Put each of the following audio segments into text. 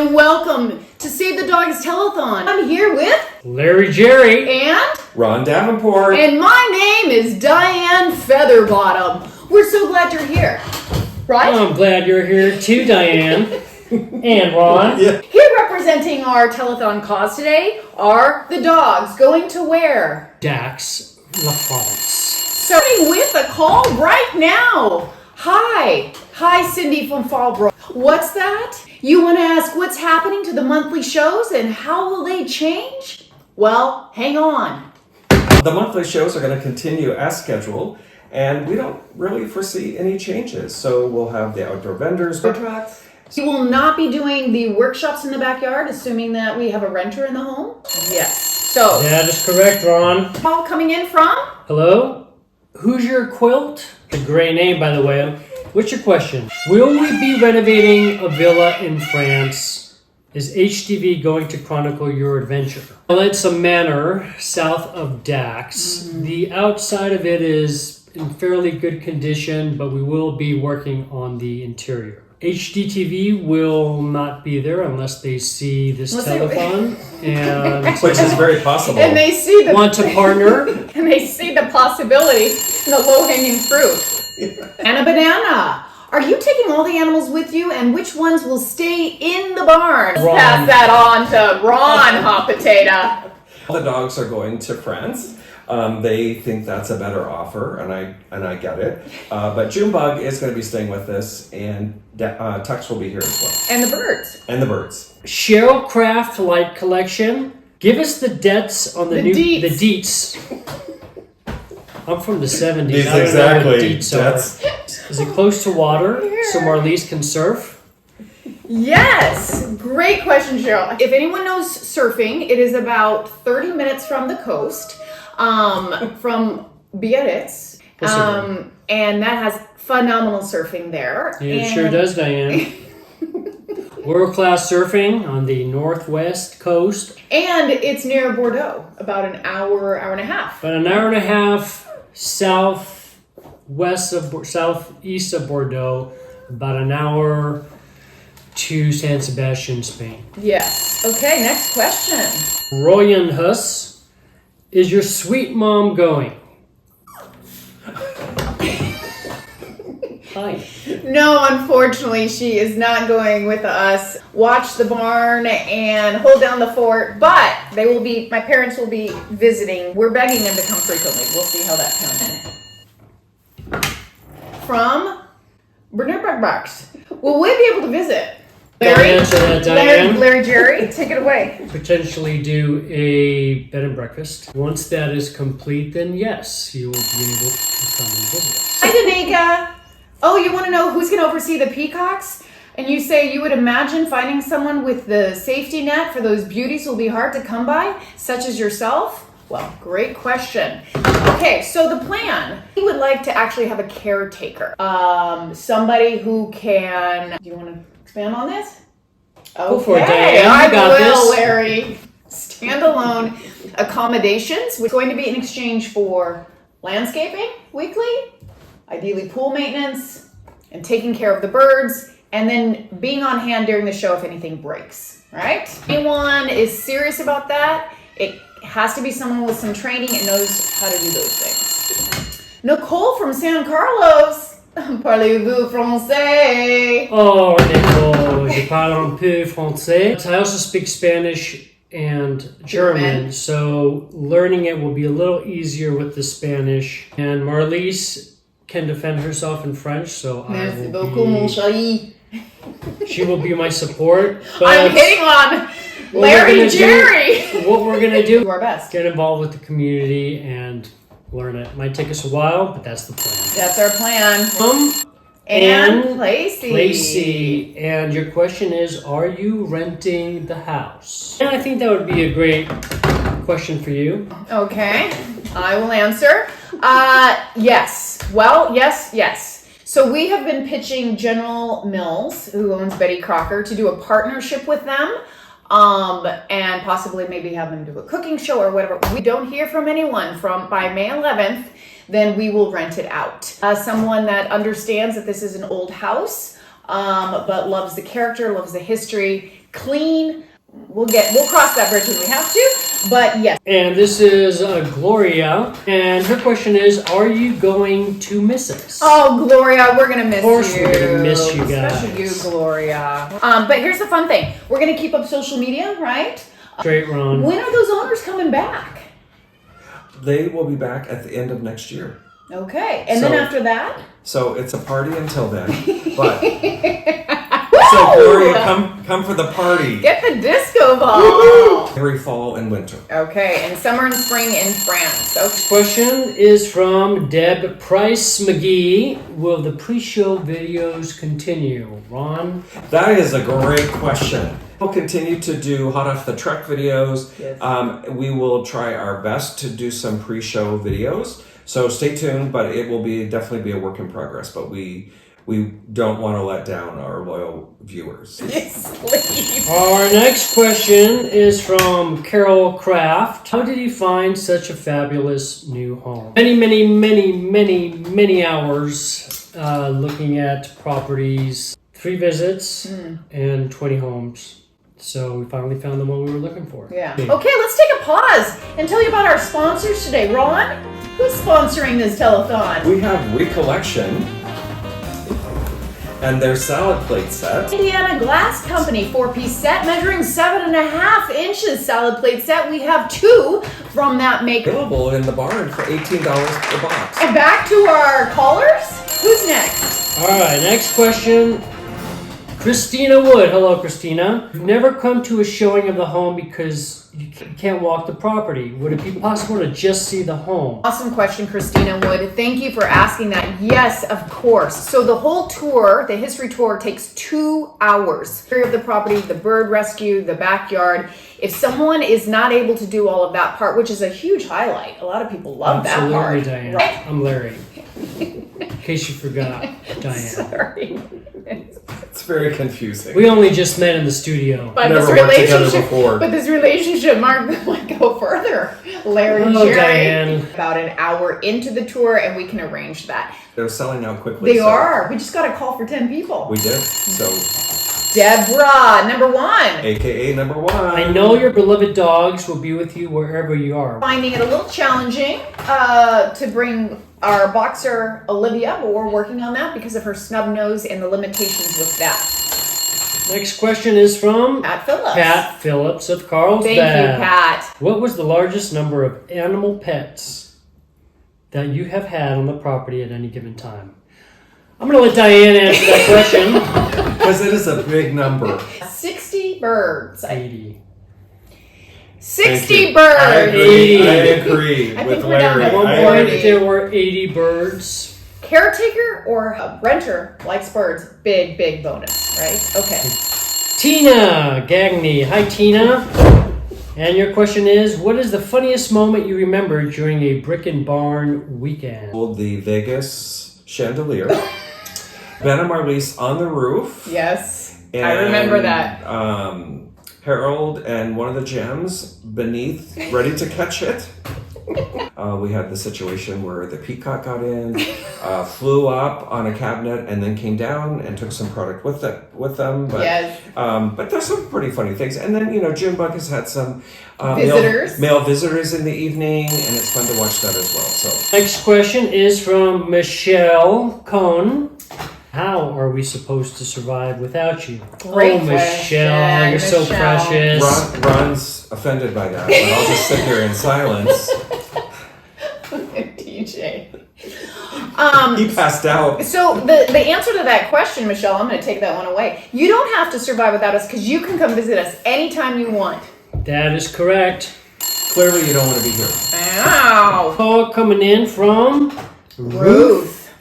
and welcome to Save the Dogs Telethon. I'm here with Larry Jerry and Ron Davenport. And my name is Diane Featherbottom. We're so glad you're here, right? Oh, I'm glad you're here too, Diane. And Ron. Yeah. Here representing our telethon cause today are the dogs going to where? Dax La France. Starting with a call right now. Hi, Cindy from Fallbrook. What's that? You want to ask what's happening to the monthly shows and how will they change? Well, hang on. The monthly shows are going to continue as scheduled, and we don't really foresee any changes. So we'll have the outdoor vendors. Food trucks. You will not be doing the workshops in the backyard, assuming that we have a renter in the home? Yes. So, That is correct, Ron. call coming in from? Hello? Hoosier Quilt? A great name, by the way. What's your question? Will we be renovating a villa in France? Is HTV going to chronicle your adventure? Well, it's a manor south of Dax. The outside of it is in fairly good condition, but we will be working on the interior. HDTV will not be there unless they see this telethon and Which is very possible. And they see the want to partner. and they see the possibility, the low-hanging fruit. And a banana. Are you taking all the animals with you, and which ones will stay in the barn? Ron. Pass that on to Ron, hot potato. The dogs are going to France. They think that's a better offer, and I get it. But Junebug is going to be staying with us, and Tux will be here as well. And the birds. And the birds. Cheryl Craft Light Collection. Give us the deets on the deets. I'm from the 70s. I don't know what deets are. Is it close to water so Marlise can surf? Yes, great question, Cheryl. If anyone knows surfing, it is about 30 minutes from the coast, from Biarritz, and that has phenomenal surfing there. It sure does, Diane. World-class surfing on the northwest coast. And it's near Bordeaux, about an hour and a half. About an hour and a half southeast of Bordeaux, about an hour to San Sebastian, Spain. Yes. Okay, next question. Royan Huss, is your sweet mom going? Hi. No, unfortunately, she is not going with us. Watch the barn and hold down the fort, but my parents will be visiting. We're begging them to come frequently. We'll see how that comes in. From Bernard Bucks. Will we be able to visit? Larry, answer that, Diane. Larry Jerry, take it away. Potentially do a bed and breakfast. Once that is complete, then yes, you will be able to come and visit us. Hi, Danica. Oh, you want to know who's going to oversee the peacocks? And you say you would imagine finding someone with the safety net for those beauties will be hard to come by, such as yourself? Well, great question. Okay, so the plan. We would like to actually have a caretaker. Somebody who can... Do you want to expand on this? Go for it, Diane. I You got will, this. Larry. Standalone accommodations, which is going to be in exchange for landscaping weekly, ideally pool maintenance, and taking care of the birds, and then being on hand during the show if anything breaks, right? If anyone is serious about that, it has to be someone with some training and knows how to do those things. Nicole from San Carlos. Parlez-vous français? Oh, Nicole, je parle un peu français. I also speak Spanish and German, so learning it will be a little easier with the Spanish. And Marlise can defend herself in French, so Merci beaucoup, mon chéri. She will be my support. I'm hitting on Larry Jerry. What we're gonna do? Do our best. Get involved with the community and learn it. Might take us a while, but that's the plan. That's our plan. And Lacey. And your question is, are you renting the house? And I think that would be a great question for you. Okay, I will answer. Yes. Well, yes. So we have been pitching General Mills, who owns Betty Crocker, to do a partnership with them. And possibly maybe have them do a cooking show or whatever. We don't hear from anyone by May 11th, then we will rent it out. Someone that understands that this is an old house, but loves the character, loves the history, clean. We'll cross that bridge when we have to, but yes. And this is Gloria, and her question is, are you going to miss us? Oh, Gloria, we're gonna miss you. Of course we're gonna miss you guys. Especially you, Gloria. But here's the fun thing. We're gonna keep up social media, right? Straight, Ron. When are those owners coming back? They will be back at the end of next year. Okay, and then after that? So it's a party until then. But so Gloria, come for the party. Get the disco ball. Every fall and winter. Okay, and summer and spring in France. Okay. Question is from Deb Price McGee. Will the pre-show videos continue? Ron? That is a great question. We'll continue to do hot off the truck videos. Yes. We will try our best to do some pre-show videos. So stay tuned, but it will definitely be a work in progress. But we don't want to let down our loyal viewers. Yes, please. Our next question is from Carol Kraft. How did you find such a fabulous new home? Many hours looking at properties, 3 visits, and 20 homes. So we finally found the one we were looking for. Yeah. Okay, let's take a pause and tell you about our sponsors today. Ron, who's sponsoring this telethon? We have Recollection and their salad plate set. Indiana Glass Company 4-piece set measuring 7.5 inches salad plate set. We have 2 from that maker. Available in the barn for $18 per box. And back to our callers. Who's next? All right, next question. Christina Wood. Hello, Christina. You've never come to a showing of the home because you can't walk the property. Would it be possible to just see the home? Awesome question, Christina Wood. Thank you for asking that. Yes, of course. So the whole tour, the history tour, takes 2 hours. History of the property, the bird rescue, the backyard. If someone is not able to do all of that part, which is a huge highlight, a lot of people love that part. Absolutely, Diane. Right? I'm Larry. In case you forgot, Diane. Sorry. It's very confusing. We only just met in the studio. But Never this worked together relationship, before. but this relationship might go further. Larry and Oh, Jerry. Diane. About an hour into the tour, and we can arrange that. They're selling out quickly. They so are. We just got a call for 10 people. We did. So, Deborah, number 1. AKA number 1. I know your beloved dogs will be with you wherever you are. Finding it a little challenging to bring our boxer Olivia, but we're working on that because of her snub nose and the limitations with that. Next question is from Pat Phillips. Pat Phillips of Carlsbad. Thank you, Pat. What was the largest number of animal pets that you have had on the property at any given time? I'm going to let Diane answer that question. Because it is a big number. 60 birds. 80. 60 I birds. agree I with think we're down Larry. to At one I point, agree. there were 80 birds. Caretaker or a renter likes birds. Big bonus, right? Okay. Tina Gagney. Hi, Tina. And your question is, what is the funniest moment you remember during a brick and barn weekend? The Vegas chandelier. Ben and Marlise on the roof. Yes. And, I remember that. Harold and one of the gems beneath, ready to catch it. We had the situation where the peacock got in, flew up on a cabinet, and then came down and took some product with them. But, Yes. But there's some pretty funny things. And then, Junebug has had some Visitors. male visitors in the evening, and it's fun to watch that as well. So Next question is from Michelle Cohn. How are we supposed to survive without you? Great oh, Michelle, question, you're so Michelle. precious. Ron's offended by that, but I'll just sit here in silence. DJ. He passed out. So the answer to that question, Michelle, I'm going to take that one away. You don't have to survive without us because you can come visit us anytime you want. That is correct. Clearly, you don't want to be here. Ow. Call coming in from Ruth.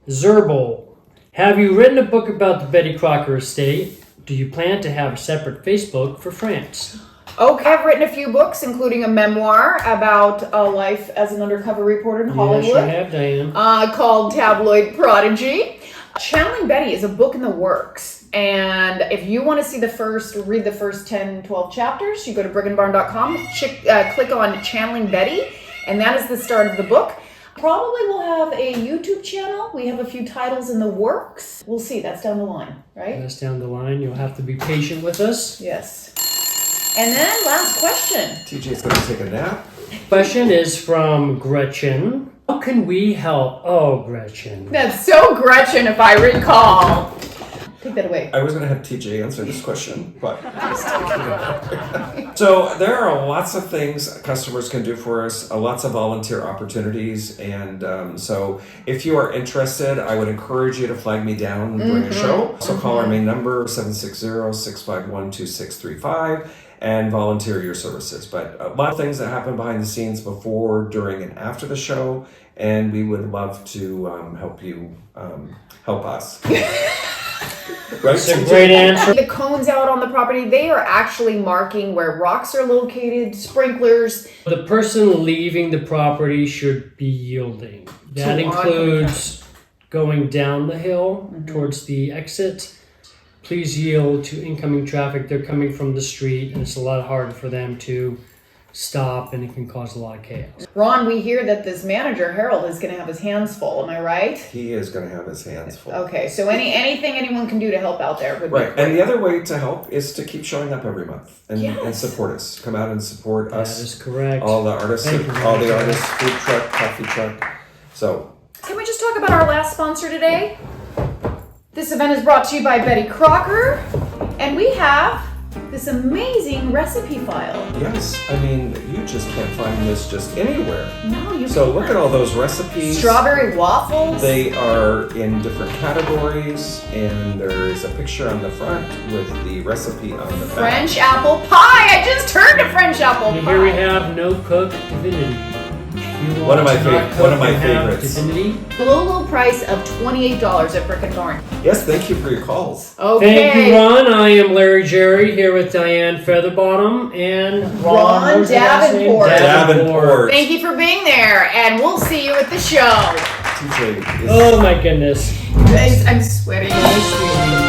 Zerbel. Have you written a book about the Betty Crocker Estate? Do you plan to have a separate Facebook for France? Okay, I've written a few books, including a memoir about life as an undercover reporter in Hollywood. Yes, you have, Diane. Called Tabloid Prodigy. Channeling Betty is a book in the works. And if you want to read the first 10, 12 chapters, you go to brigandbarn.com, click on Channeling Betty, and that is the start of the book. Probably we'll have a YouTube channel. We have a few titles in the works. We'll see. That's down the line, right? That's down the line. You'll have to be patient with us. Yes. And then last question. TJ's going to take a nap. Question is from Gretchen. How can we help? Oh, Gretchen. That's so Gretchen, if I recall. Take that away. I was going to have TJ answer this question, but so there are lots of things customers can do for us, lots of volunteer opportunities, and so if you are interested, I would encourage you to flag me down during a show. So call our main number 760-651-2635 and volunteer your services. But a lot of things that happen behind the scenes before, during, and after the show, and we would love to help you help us. Right? That's a great answer. The cones out on the property, they are actually marking where rocks are located, sprinklers. The person leaving the property should be yielding. That To includes going down the hill towards the exit. Please yield to incoming traffic. They're coming from the street, and it's a lot harder for them to stop, and it can cause a lot of chaos. Ron, we hear that this manager, Harold, is going to have his hands full. Am I right? He is going to have his hands full. Okay, so anything anyone can do to help out there would be Right, and the other way to help is to keep showing up every month and Yes. support us. Come out and support us. That is correct. All the artists, Thank you, all the Ron. artists, food truck, coffee truck. So Can we just talk about our last sponsor today? This event is brought to you by Betty Crocker, and we have this amazing recipe file. yes, I mean you just can't find this just anywhere. No, you So can't. look at all those recipes. Strawberry waffles. They are in different categories, and there is a picture on the front with the recipe on the back. French apple pie. I just turned a French apple And pie. here we have no cook divinity. You One of my want to not fav- one of cook my and have favorites. Divinity. Low price of $28 at Brick and Thorn. Yes, thank you for your calls. Okay. Thank you, Ron. I am Larry Jerry here with Diane Featherbottom and Ron what was your last name? Davenport. Davenport. Thank you for being there, and we'll see you at the show. TJ is Oh my goodness. I'm sweating.